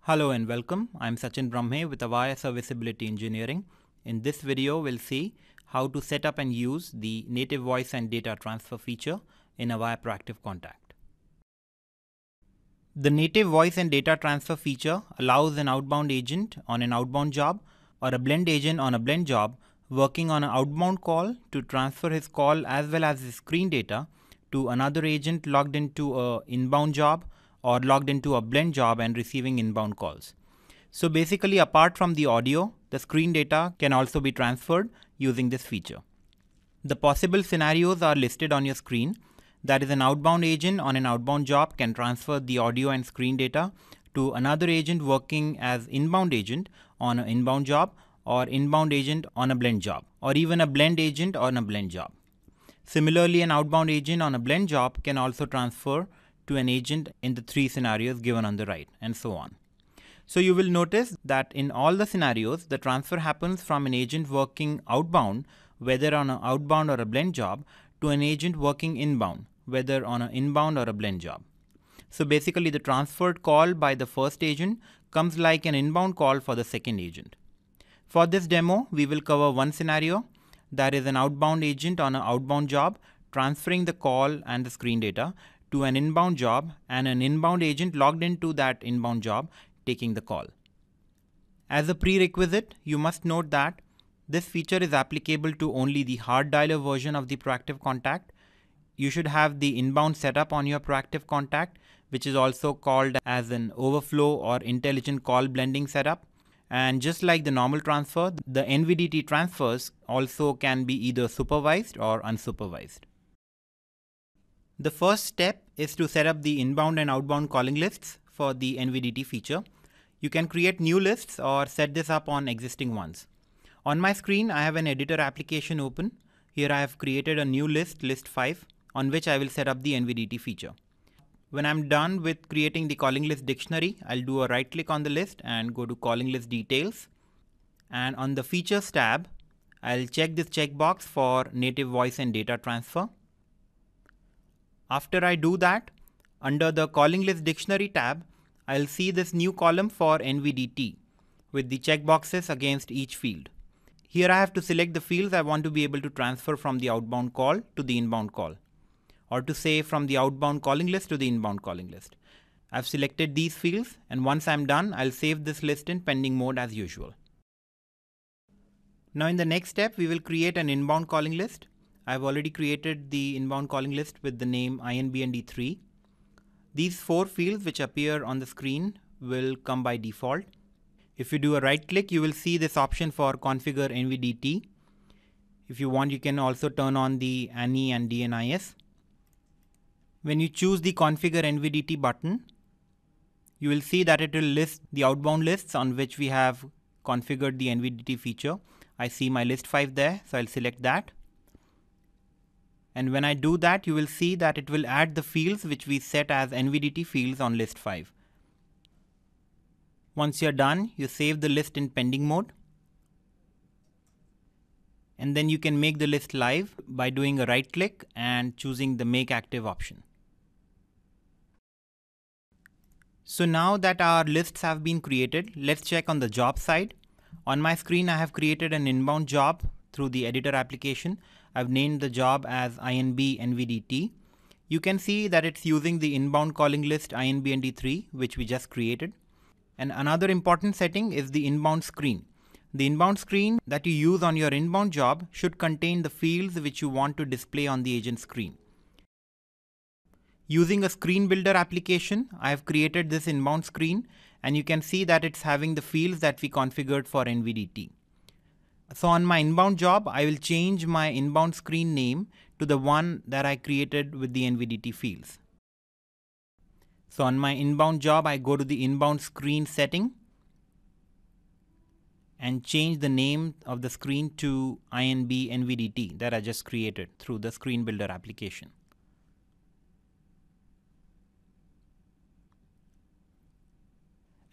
Hello and welcome. I'm Sachin Bramhe with Avaya Serviceability Engineering. In this video, we'll see how to set up and use the native voice and data transfer feature in Avaya Proactive Contact. The native voice and data transfer feature allows an outbound agent on an outbound job or a blend agent on a blend job working on an outbound call to transfer his call as well as his screen data to another agent logged into an inbound job or logged into a blend job and receiving inbound calls. So basically, apart from the audio, the screen data can also be transferred using this feature. The possible scenarios are listed on your screen. That is, an outbound agent on an outbound job can transfer the audio and screen data to another agent working as inbound agent on an inbound job, or inbound agent on a blend job, or even a blend agent on a blend job. Similarly, an outbound agent on a blend job can also transfer to an agent in the three scenarios given on the right, and so on. So you will notice that in all the scenarios, the transfer happens from an agent working outbound, whether on an outbound or a blend job, to an agent working inbound, whether on an inbound or a blend job. So basically, the transferred call by the first agent comes like an inbound call for the second agent. For this demo, we will cover one scenario, that is an outbound agent on an outbound job transferring the call and the screen data to an inbound job, and an inbound agent logged into that inbound job taking the call. As a prerequisite, you must note that this feature is applicable to only the hard dialer version of the Proactive Contact. You should have the inbound setup on your Proactive Contact, which is also called as an Overflow or Intelligent Call Blending setup. And just like the normal transfer, the NVDT transfers also can be either supervised or unsupervised. The first step is to set up the inbound and outbound calling lists for the NVDT feature. You can create new lists or set this up on existing ones. On my screen, I have an editor application open. Here I have created a new list, list 5, on which I will set up the NVDT feature. When I'm done with creating the calling list dictionary, I'll do a right click on the list and go to calling list details. And on the features tab, I'll check this checkbox for native voice and data transfer. After I do that, under the calling list dictionary tab, I'll see this new column for NVDT with the checkboxes against each field. Here I have to select the fields I want to be able to transfer from the outbound call to the inbound call, or to say from the outbound calling list to the inbound calling list. I've selected these fields, and once I'm done, I'll save this list in pending mode as usual. Now in the next step, we will create an inbound calling list. I've already created the inbound calling list with the name INBND3. These 4 fields which appear on the screen will come by default. If you do a right click, you will see this option for configure NVDT. If you want, you can also turn on the ANI and DNIS. When you choose the configure NVDT button, you will see that it will list the outbound lists on which we have configured the NVDT feature. I see my list 5 there, so I'll select that. And when I do that, you will see that it will add the fields which we set as NVDT fields on list 5. Once you're done, you save the list in pending mode. And then you can make the list live by doing a right click and choosing the make active option. So now that our lists have been created, let's check on the job side. On my screen, I have created an inbound job through the editor application. I've named the job as INB NVDT. You can see that it's using the inbound calling list INBND3, which we just created. And another important setting is the inbound screen. The inbound screen that you use on your inbound job should contain the fields which you want to display on the agent screen. Using a screen builder application, I have created this inbound screen, and you can see that it's having the fields that we configured for NVDT. So on my inbound job, I will change my inbound screen name to the one that I created with the NVDT fields. So on my inbound job, I go to the inbound screen setting and change the name of the screen to INB NVDT that I just created through the screen builder application.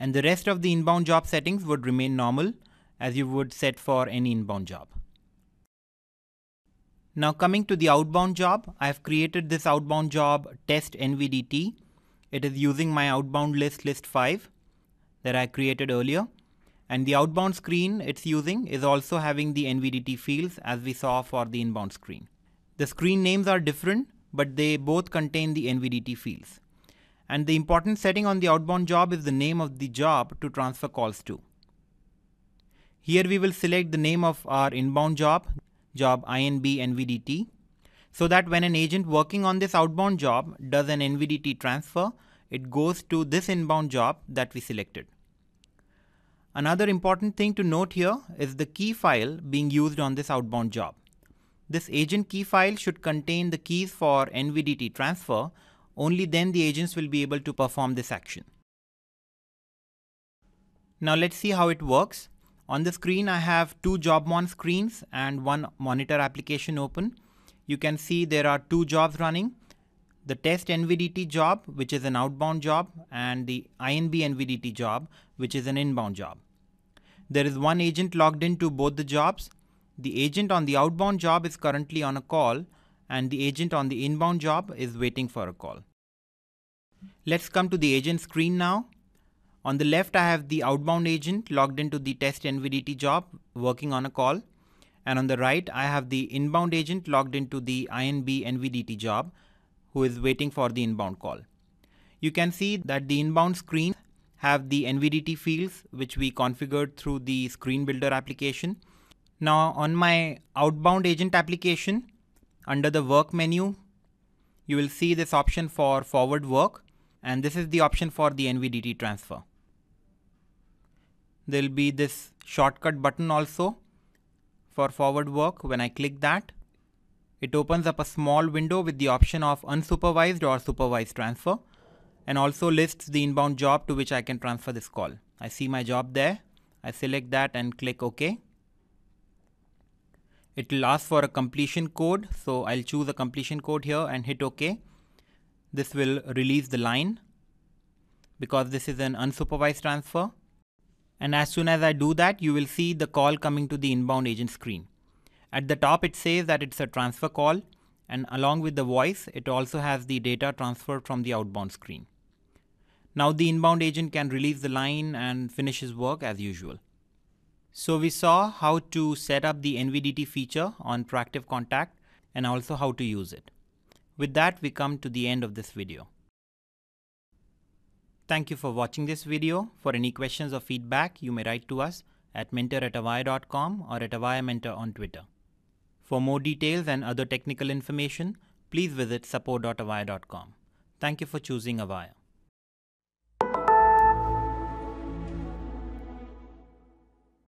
And the rest of the inbound job settings would remain normal as you would set for any inbound job. Now coming to the outbound job, I have created this outbound job test NVDT. It is using my outbound list 5. that I created earlier. And the outbound screen it's using is also having the NVDT fields as we saw for the inbound screen. The screen names are different, but they both contain the NVDT fields. And the important setting on the outbound job is the name of the job to transfer calls to. Here we will select the name of our inbound job, job INB NVDT, so that when an agent working on this outbound job does an NVDT transfer, it goes to this inbound job that we selected. Another important thing to note here is the key file being used on this outbound job. This agent key file should contain the keys for NVDT transfer. Only then the agents will be able to perform this action. Now let's see how it works. On the screen I have two JobMon screens and one monitor application open. You can see there are two jobs running. The test NVDT job, which is an outbound job, and the INB NVDT job, which is an inbound job. There is one agent logged into both the jobs. The agent on the outbound job is currently on a call, and the agent on the inbound job is waiting for a call. Let's come to the agent screen now. On the left, I have the outbound agent logged into the test NVDT job working on a call. And on the right, I have the inbound agent logged into the INB NVDT job who is waiting for the inbound call. You can see that the inbound screen have the NVDT fields which we configured through the screen builder application. Now on my outbound agent application, under the work menu, you will see this option for forward work, and this is the option for the NVDT transfer. There will be this shortcut button also for forward work. When I click that, it opens up a small window with the option of unsupervised or supervised transfer, and also lists the inbound job to which I can transfer this call. I see my job there. I select that and click OK. It will ask for a completion code, so I'll choose a completion code here and hit OK. This will release the line because this is an unsupervised transfer. And as soon as I do that, you will see the call coming to the inbound agent screen. At the top, it says that it's a transfer call, and along with the voice, it also has the data transferred from the outbound screen. Now the inbound agent can release the line and finish his work as usual. So we saw how to set up the NVDT feature on Proactive Contact and also how to use it. With that, we come to the end of this video. Thank you for watching this video. For any questions or feedback, you may write to us at mentor@avaya.com or at Avaya Mentor on Twitter. For more details and other technical information, please visit support.avaya.com. Thank you for choosing Avaya.